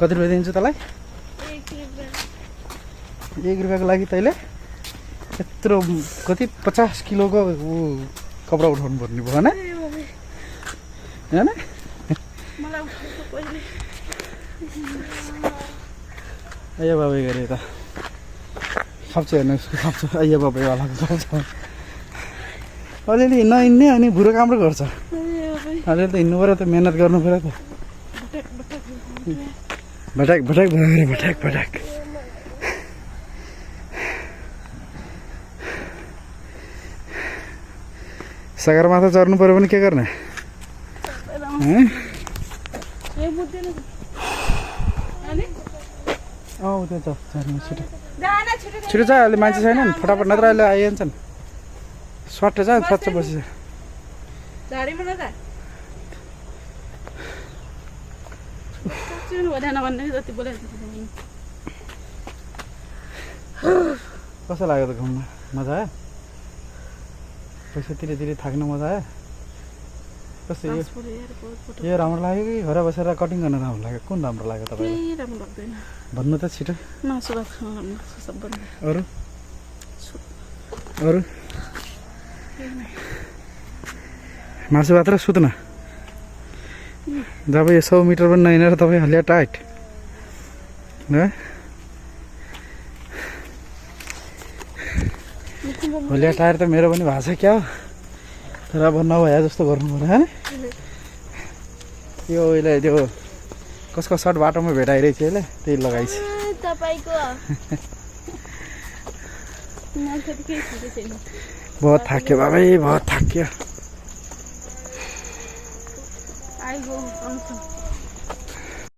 कति रुपियाँ दिन्छु तँलाई? 1 रुपियाँको लागि तैँले यत्रो कति 50 किलोको कपडा उठाउनु पर्ने भयो होइन? होइन अయ్య बाबै गरे त खाप्छु हेर्नु उसको खाप्छु अయ్య बाबैवालाको खाप्छु अलिअलि हिँड्न हिँड्ने अनि बुढो काम गर्छ अलिअलि त हिँड्नु पऱ्यो त मेहनत गर्नु पऱ्यो त भटाक भटाक भएर भटाक भटाक सगरमाथा चढ्नु पऱ्यो भने के गर्ने त्यो त छिटो छिटो छ अहिले मान्छे छैनन् फटाफट नत्र अहिले आइहाल्छन् स्वाट छ सच्च बसी कस्तो लाग्यो त घुम्न मजा आयो पैसा तिरे तिरे थाक्नु मजा आयो कस्तो यो राम्रो लाग्यो कि घर बसेर कटिङ गर्न राम्रो लाग्यो कुन राम्रो लाग्यो तपाईँलाई भन्नु त छिटो अरू अरू मासु भात र सुत्न जब यो 100 मिटर पनि नहिँडेर तपाईँ हल्लिया टाइट हल्लिया टायर त मेरो पनि भएको छ क्या हो तर अब नभए जस्तो गर्नु पर्यो होइन यो अहिले त्यो कसको सर्ट बाटोमा भेटाइरहेको थियो अहिले त्यही लगाइछ बहुत थाक्यो बाबै बहुत थाक्यो